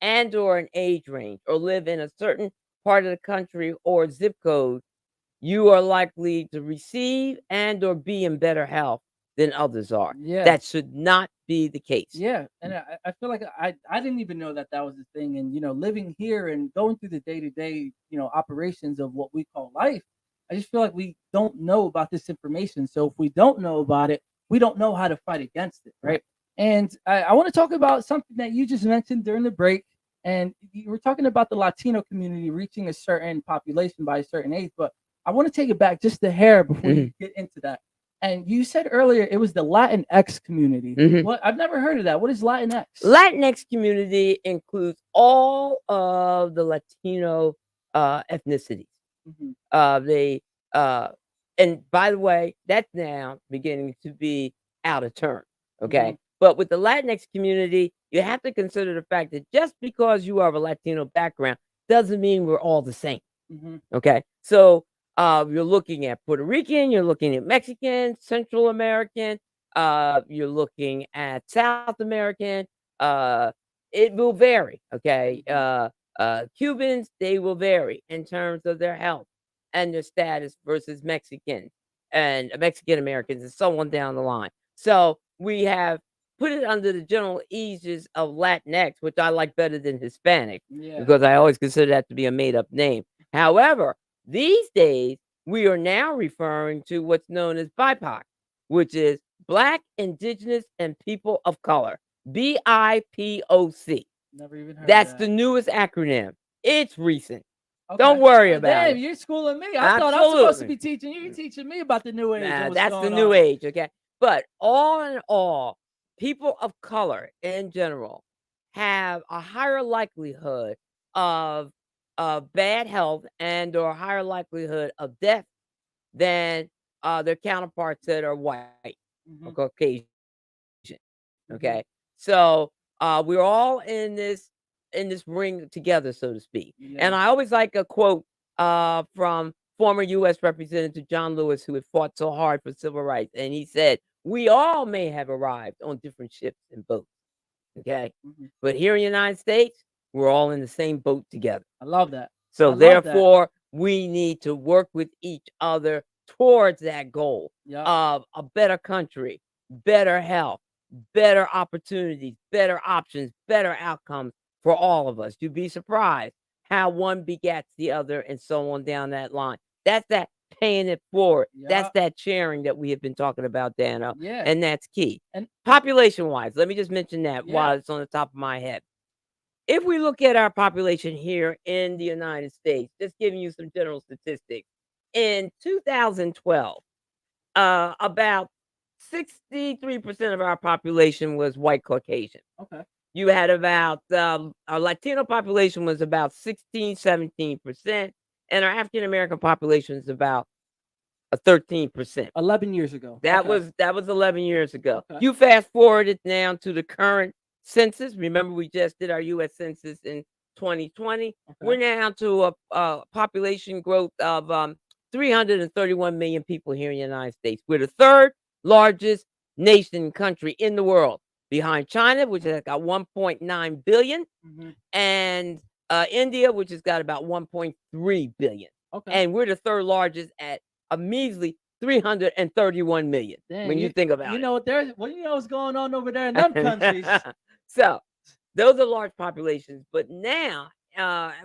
B: and or an age range or live in a certain part of the country or zip code, you are likely to receive and or be in better health than others are.
A: Yeah.
B: That should not be the case.
A: Yeah. And I feel like I didn't even know that was the thing. And, living here and going through the day-to-day, operations of what we call life, I just feel like we don't know about this information. So if we don't know about it, we don't know how to fight against it. Right. And I want to talk about something that you just mentioned during the break. And you were talking about the Latino community reaching a certain population by a certain age. But I want to take it back just a hair before you get into that. And you said earlier it was the Latinx community.
B: Mhm.
A: What? I've never heard of that. What is Latinx?
B: Latinx community includes all of the Latino ethnicities.
A: Mhm.
B: They and by the way, that's now beginning to be out of turn. Okay.
A: Mhm.
B: But with the Latinx community, you have to consider the fact that just because you are of a Latino background doesn't mean we're all the same.
A: Mhm.
B: Okay. So you're looking at Puerto Rican, you're looking at Mexican, Central American, you're looking at South American. It will vary. Okay. Cubans, they will vary in terms of their health and their status versus Mexicans and Mexican Americans and so on down the line. So we have put it under the general aegis of Latinx, which I like better than Hispanic
A: Yeah.
B: because I always consider that to be a made up name. However, these days we are now referring to what's known as BIPOC, which is Black, Indigenous, and People of Color. BIPOC.
A: Never even heard
B: That's
A: of
B: the
A: that.
B: newest acronym. It's recent.
A: Okay.
B: Don't worry about
A: Damn,
B: it.
A: you're schooling me. I thought I was supposed to
B: Absolutely.
A: be teaching you. You're teaching me about the new age.
B: Nah,
A: and what's
B: that's the
A: going
B: new
A: on.
B: age, okay? But all in all, people of color in general have a higher likelihood of bad health and or higher likelihood of death than their counterparts that are white or
A: Mhm.
B: Caucasian.
A: Mhm.
B: Okay, so we're all in this ring together, so to speak. And
A: Yeah.
B: I always like a quote from former U.S. Representative John Lewis, who had fought so hard for civil rights, and he said, "We all may have arrived on different ships and boats, okay,
A: Mhm.
B: but here in the United States, we're all in the same boat together.
A: I love that.
B: So
A: I love that.
B: therefore, we need to work with each other towards that goal
A: Yeah.
B: of a better country, better health, better opportunities, better options, better outcomes for all of us. You'd be surprised how one begets the other and so on down that line. That's that paying it forward.
A: Yeah.
B: That's that sharing that we have been talking about, Dano.
A: Yeah.
B: And that's key.
A: And
B: Population wise, let me just mention that
A: yeah.
B: while it's on the top of my head. If we look at our population here in the United States, just giving you some general statistics, in 2012, about 63% of our population was white Caucasian.
A: Okay.
B: You had about our Latino population was about 16, 17%, and our African American population is about 13%.
A: 11 years ago.
B: That
A: Okay.
B: was 11 years ago.
A: Okay.
B: You fast forward it now to the current census. Remember, we just did our U.S. Census in 2020. We're
A: Okay.
B: now to a population growth of 331 million people here in the United States. We're the third largest nation country in the world, behind China, which has got 1.9 billion,
A: Mhm.
B: and India, which has got about 1.3 billion.
A: Okay.
B: And we're the third largest at a measly 331 million
A: Dang,
B: when you think about
A: you
B: it.
A: know what there what you know what's going on over there in them countries.
B: So those are large populations, but now,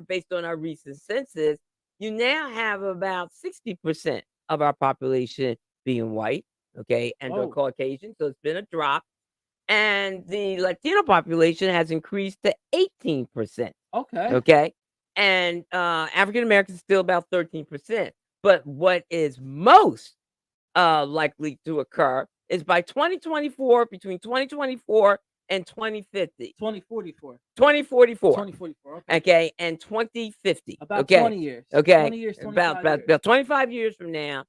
B: based on our recent census, you now have about 60% of our population being white, okay, and or
A: Whoa.
B: Caucasian. So it's been a drop, and the Latino population has increased to 18%.
A: Okay.
B: Okay. And African Americans is still about 13%. But what is most likely to occur is by 2024, between 2024 and 2050,
A: 2044.
B: 2044,
A: 2044. Okay.
B: okay, and 2050.
A: About
B: Okay.
A: 20 years.
B: Okay.
A: 20 years, 25
B: About,
A: years.
B: about 25 years from now,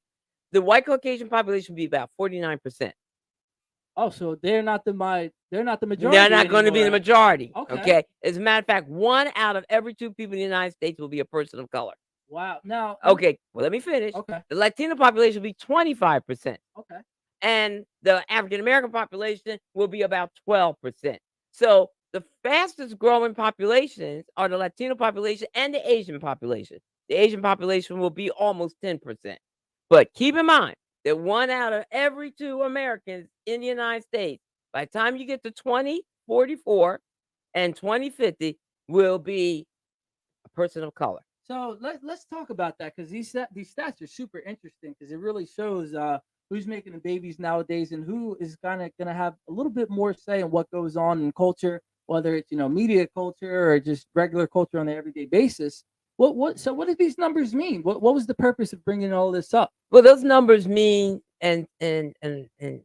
B: the white Caucasian population will be about 49%.
A: Oh, so they're not the majority.
B: They're not going to be the
A: anymore.
B: majority.
A: Okay.
B: Okay. As a matter of fact, 1 out of every 2 people in the United States will be a person of color.
A: Wow. Now.
B: Okay, well, let me finish.
A: Okay.
B: The Latino population will be 25%,
A: Okay.
B: and the African American population will be about 12%. So the fastest growing populations are the Latino population and the Asian population. The Asian population will be almost 10%. But keep in mind that 1 out of every 2 Americans in the United States, by the time you get to 2044 and 2050, will be a person of color.
A: So let's talk about that because these stats are super interesting because it really shows who's making the babies nowadays and who is gonna have a little bit more say in what goes on in culture, whether it's media culture or just regular culture on an everyday basis. So what do these numbers mean? What was the purpose of bringing all this up?
B: Well, those numbers mean and in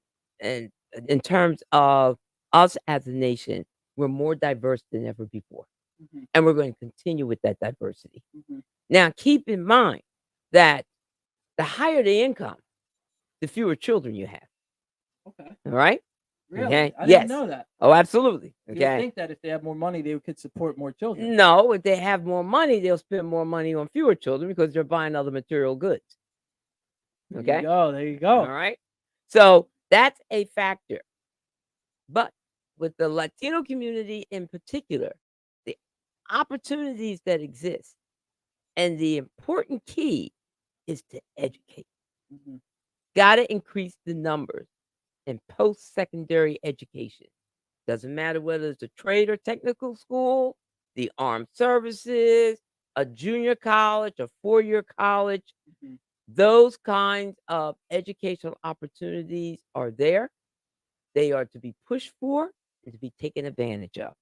B: terms of us as a nation, we're more diverse than ever before,
A: Mhm,
B: and we're going to continue with that diversity.
A: mhm.
B: Now, keep in mind that the higher the income, the fewer children you have.
A: Okay.
B: All right?
A: Really?
B: Okay.
A: I didn't
B: Yes.
A: know that.
B: Oh, absolutely.
A: You would
B: Okay.
A: think that if they have more money, they could support more children.
B: No, if they have more money, they'll spend more money on fewer children because they're buying other material goods.
A: There you
B: Okay.
A: go. There you
B: All
A: go.
B: right. So that's a factor. But with the Latino community in particular, the opportunities that exist and the important key is to educate.
A: Mhm.
B: Got to increase the numbers in post-secondary education. Doesn't matter whether it's a trade or technical school, the armed services, a junior college, a four-year college.
A: Mhm.
B: Those kinds of educational opportunities are there. They are to be pushed for and to be taken advantage of.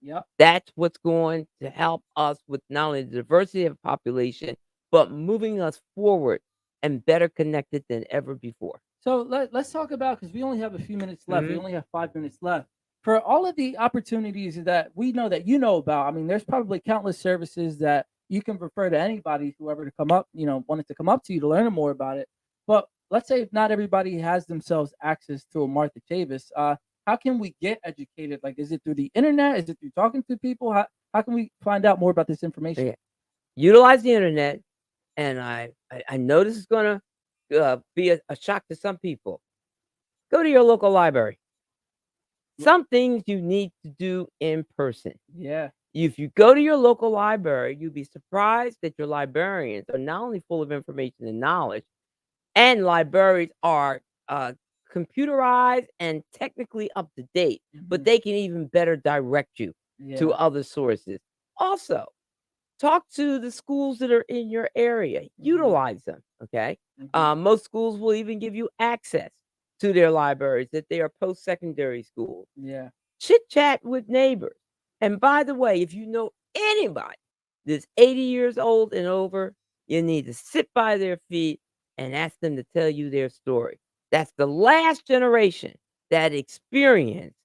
A: Yep.
B: That's what's going to help us with not only the diversity of population, but moving us forward and better connected than ever before.
A: So let's talk about, because we only have a few minutes left. We
B: Mhm.
A: only have 5 minutes left. For all of the opportunities that we know that you know about, I mean, there's probably countless services that you can refer to anybody, whoever to come up, wanted to come up to you to learn more about it. But let's say if not everybody has themselves access to a Martha Chavis, how can we get educated? Like, is it through the internet? Is it through talking to people? How can we find out more about this information?
B: Yeah. Utilize the internet, and I know this is gonna be a shock to some people. Go to your local library. Some things you need to do in person.
A: Yeah.
B: If you go to your local library, you'd be surprised that your librarians are not only full of information and knowledge, and libraries are computerized and technically up to date, but
A: Mhm.
B: they can even better direct you to
A: Yeah.
B: other sources. Also, talk to the schools that are in your area.
A: Mhm.
B: Utilize them. Okay.
A: Mhm.
B: Most schools will even give you access to their libraries if they are post-secondary schools.
A: Yeah.
B: Chit chat with neighbors. And by the way, if you know anybody that's 80 years old and over, you need to sit by their feet and ask them to tell you their story. That's the last generation that experienced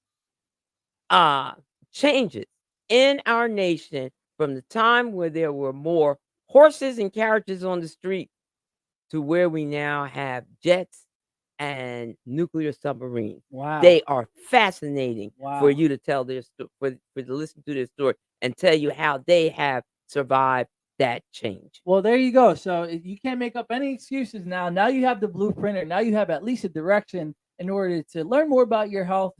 B: uh, changes in our nation from the time where there were more horses and carriages on the street to where we now have jets and nuclear submarines.
A: Wow.
B: They are fascinating for
A: Wow.
B: you to tell their for to listen to their story and tell you how they have survived that change.
A: Well, there you go. So you can't make up any excuses now. Now you have the blueprint, or now you have at least a direction in order to learn more about your health,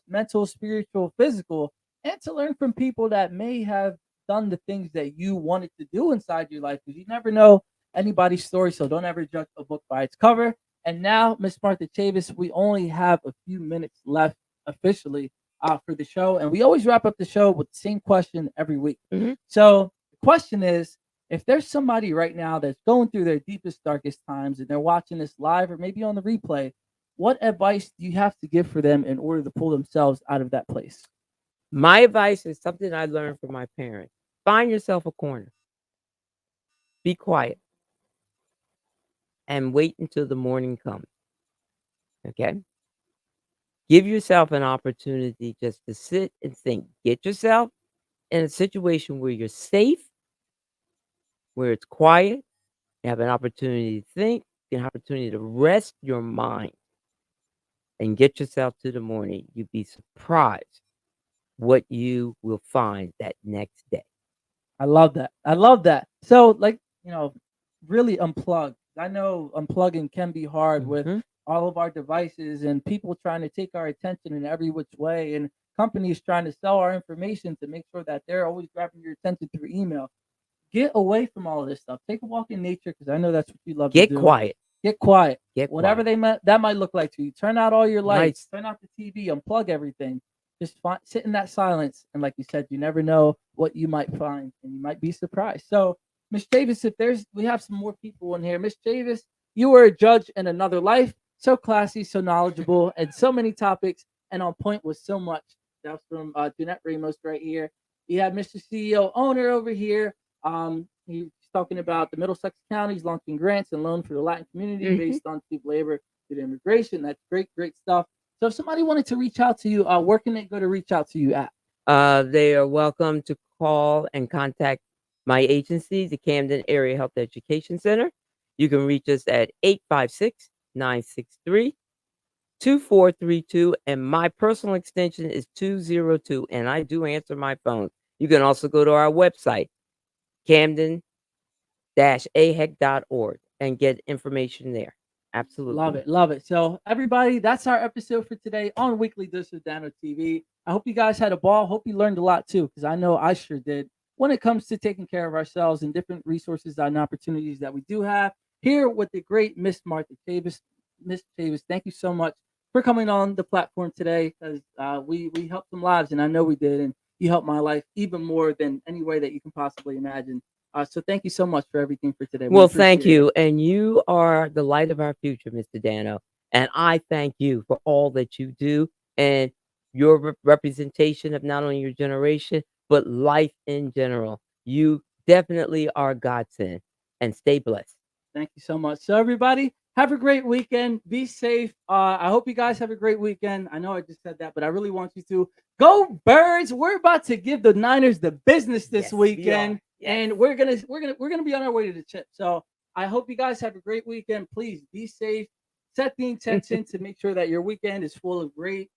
A: mental, spiritual, physical, and to learn from people that may have done the things that you wanted to do inside your life. Because you never know anybody's story. So don't ever judge a book by its cover. And now, Miss Martha Chavis, we only have a few minutes left officially for the show. And we always wrap up the show with the same question every week.
B: Mhm.
A: So the question is, if there's somebody right now that's going through their deepest, darkest times and they're watching this live or maybe on the replay, what advice do you have to give for them in order to pull themselves out of that place?
B: My advice is something I learned from my parents. Find yourself a corner. Be quiet and wait until the morning comes. Okay? Give yourself an opportunity just to sit and think. Get yourself in a situation where you're safe, where it's quiet, you have an opportunity to think, an opportunity to rest your mind and get yourself to the morning. You'd be surprised what you will find that next day.
A: I love that. I love that. So, like, really unplug. I know unplugging can be hard with
B: Mhm.
A: all of our devices and people trying to take our attention in every which way, and companies trying to sell our information to make sure that they're always grabbing your attention through email. Get away from all of this stuff. Take a walk in nature, because I know that's what you love to
B: Get
A: do.
B: quiet.
A: Get quiet.
B: Get
A: Whatever
B: quiet.
A: that might look like to you. Turn out all your lights.
B: Nice.
A: Turn out the TV. Unplug everything. Just sit in that silence. And like you said, you never know what you might find, and you might be surprised. So, Miss Chavis, we have some more people in here. Miss Chavis, you were a judge in another life. So classy, so knowledgeable, and so many topics, and on point with so much. That was from Jeanette Ramos right here. You have Mr. CEO owner over here. He's talking about the Middlesex counties launching grants and loans for the Latin community
B: Mhm.
A: based on cheap labor. unrestricted immigration. That's great, great stuff. So if somebody wanted to reach out to you, where can they go to reach out to you at?
B: They are welcome to call and contact my agency, the Camden Area Health Education Center. You can reach us at 856-963-2432, and my personal extension is 202, and I do answer my phone. You can also go to our website, camden-ahec.org, and get information there. Absolutely.
A: Love it. Love it. So everybody, that's our episode for today on Weekly Dose of Dano TV. I hope you guys had a ball. Hope you learned a lot too, because I know I sure did when it comes to taking care of ourselves and different resources and opportunities that we do have here with the great Miss Martha Chavis. Miss Chavis, thank you so much for coming on the platform today, because we helped some lives, and I know we did, and you helped my life even more than any way that you can possibly imagine. So thank you so much for everything for today. We
B: Well, thank
A: appreciate it.
B: you. And you are the light of our future, Mr. Dano. And I thank you for all that you do and your representation of not only your generation, but life in general. You definitely are godsend, and stay blessed.
A: Thank you so much. So everybody, have a great weekend. Be safe. I hope you guys have a great weekend. I know I just said that, but I really want you to go Birds. We're about to give the Niners the business this
B: Yes, we
A: weekend,
B: are. Yes.
A: and we're gonna be on our way to the chip. So I hope you guys have a great weekend. Please be safe. Set the intention to make sure that your weekend is full of great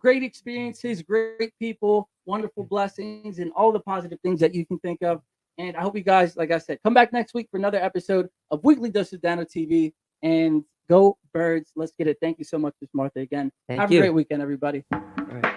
A: experiences, great people, wonderful blessings, and all the positive things that you can think of. And I hope you guys, like I said, come back next week for another episode of Weekly Dose of Dano TV. And go Birds. Let's get it. Thank you so much, Miss Martha, again.
B: Thank
A: Have
B: you.
A: a great weekend, everybody.
B: All right.